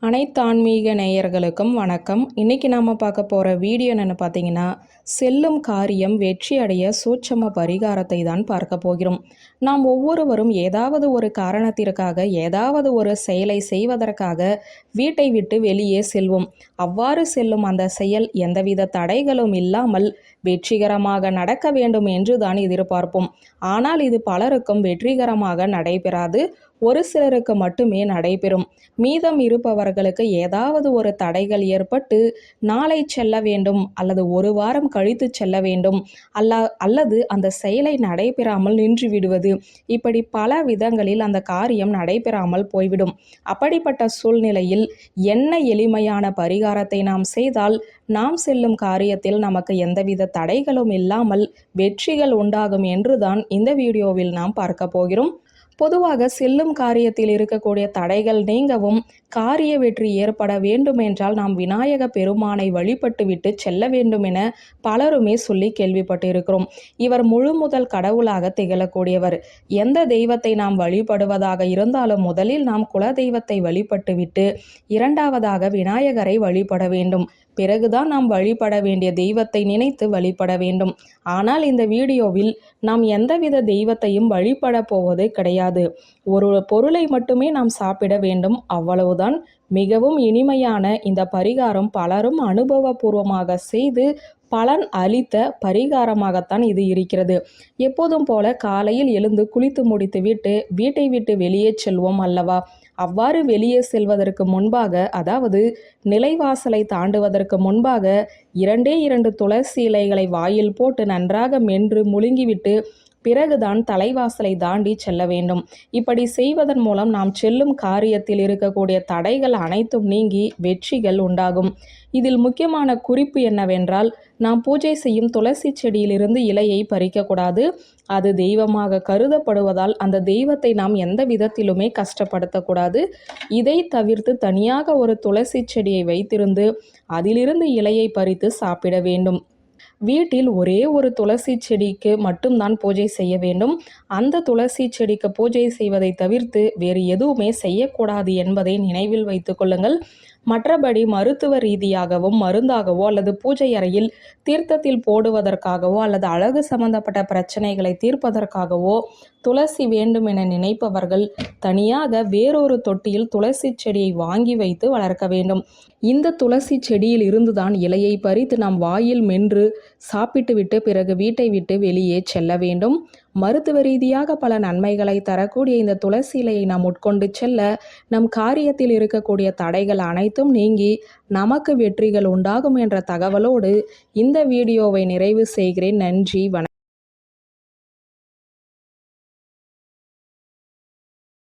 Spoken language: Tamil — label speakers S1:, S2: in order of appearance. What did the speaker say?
S1: அனைத்து ஆன்மீக நேயர்களுக்கும் வணக்கம். இன்னைக்கு நாம பார்க்க போற வீடியோ என்னன்னு பார்த்தீங்கன்னா, செல்லும் காரியம் வெற்றி அடைய சூட்சம பரிகாரத்தை தான் பார்க்க போகிறோம். நாம் ஒவ்வொருவரும் ஏதாவது ஒரு காரணத்திற்காக ஏதாவது ஒரு செயலை செய்வதற்காக வீட்டை விட்டு வெளியே செல்வோம். அவ்வாறு செல்லும் அந்த செயல் எந்தவித தடைகளும் இல்லாமல் வெற்றிகரமாக நடக்க வேண்டும் என்று தான் எதிர்பார்ப்போம். ஆனால் இது பலருக்கும் வெற்றிகரமாக நடைபெறாது. ஒரு சிலருக்கு மட்டுமே நடைபெறும். மீதம் இருப்பவர்களுக்கு ஏதாவது ஒரு தடைகள் ஏற்பட்டு நாளை செல்ல வேண்டும் அல்லது ஒரு வாரம் கழித்து செல்ல வேண்டும் அல்லது அந்த செயலை நடைபெறாமல் நின்று விடுவது, இப்படி பல விதங்களில் அந்த காரியம் நடைபெறாமல் போய்விடும். அப்படிப்பட்ட சூழ்நிலையில் என்ன எளிமையான பரிகாரத்தை நாம் செய்தால் நாம் செல்லும் காரியத்தில் நமக்கு எந்தவித தடைகளும் இல்லாமல் வெற்றிகள் உண்டாகும் என்றுதான் இந்த வீடியோவில் நாம் பார்க்க போகிறோம். பொதுவாக செல்லும் காரியத்தில் இருக்கக்கூடிய தடைகள் நீங்கவும் காரிய வெற்றி ஏற்பட வேண்டுமென்றால் நாம் விநாயக பெருமானை வழிபட்டுவிட்டு செல்ல வேண்டும் என பலருமே சொல்லி கேள்விப்பட்டு இருக்கிறோம். இவர் முழு முதல் கடவுளாக திகழக்கூடியவர். எந்த தெய்வத்தை நாம் வழிபடுவதாக இருந்தாலும் முதலில் நாம் குல தெய்வத்தை வழிபட்டுவிட்டு இரண்டாவதாக விநாயகரை வழிபட வேண்டும். பிறகுதான் நாம் வழிபட வேண்டிய தெய்வத்தை நினைத்து வழிபட வேண்டும். ஆனால் இந்த வீடியோவில் நாம் எந்தவித தெய்வத்தையும் வழிபட போவது கிடையாது. ஒரு பொருளை மட்டுமே நாம் சாப்பிட வேண்டும், அவ்வளவுதான். மிகவும் இனிமையான இந்த பரிகாரம் பலரும் அனுபவபூர்வமாக செய்து பலன் அளித்த பரிகாரமாகத்தான் இது இருக்கிறது. எப்போதும் போல காலையில் எழுந்து குளித்து முடித்து விட்டு வீட்டை விட்டு வெளியே செல்வோம் அல்லவா? அவ்வாறு வெளியே செல்வதற்கு முன்பாக, அதாவது நிலைவாசலை தாண்டுவதற்கு முன்பாக 2 துளசி இலைகளை வாயில் போட்டு நன்றாக மென்று முழுங்கிவிட்டு பிறகுதான் தலைவாசலை தாண்டி செல்ல வேண்டும். இப்படி செய்வதன் மூலம் நாம் செல்லும் காரியத்தில் இருக்கக்கூடிய தடைகள் அனைத்தும் நீங்கி வெற்றிகள் உண்டாகும். இதில் முக்கியமான குறிப்பு என்னவென்றால், நாம் பூஜை செய்யும் துளசி செடியிலிருந்து இலையை பறிக்கக்கூடாது. அது தெய்வமாக கருதப்படுவதால் அந்த தெய்வத்தை நாம் எந்த விதத்திலுமே கஷ்டப்படுத்தக்கூடாது. இதை தவிர்த்து தனியாக ஒரு துளசி செடியை வைத்திருந்து அதிலிருந்து இலையை பறித்து சாப்பிட வேண்டும். வீட்டில் ஒரே ஒரு துளசி செடிக்கு மட்டும்தான் பூஜை செய்ய வேண்டும். அந்த துளசி செடிக்கு பூஜை செய்வதை தவிர்த்து வேறு எதுவுமே செய்யக்கூடாது என்பதை நினைவில் வைத்துக் கொள்ளுங்கள். மற்றபடி மருத்துவ ரீதியாகவும் மருந்தாகவோ அல்லது பூஜை அறையில் தீர்த்தத்தில் போடுவதற்காகவோ அல்லது அழகு சம்பந்தப்பட்ட பிரச்சனைகளை தீர்ப்பதற்காகவோ துளசி வேண்டும் என நினைப்பவர்கள் தனியாக வேறொரு தொட்டியில் துளசி செடியை வாங்கி வைத்து வளர்க்க வேண்டும். இந்த துளசி செடியில் இருந்துதான் இலையை பறித்து நாம் வாயில் மென்று சாப்பிட்டு விட்டு பிறகு வீட்டை விட்டு வெளியே செல்ல வேண்டும். மருத்துவ ரீதியாக பல நன்மைகளை தரக்கூடிய இந்த துளசி இலையை நாம் உட்கொண்டு செல்ல நம் காரியத்தில் இருக்கக்கூடிய தடைகள் அனைத்தும் நீங்கி நமக்கு வெற்றிகள் உண்டாகும் என்ற தகவலோடு இந்த வீடியோவை நிறைவு செய்கிறேன். நன்றி, வணக்கம்.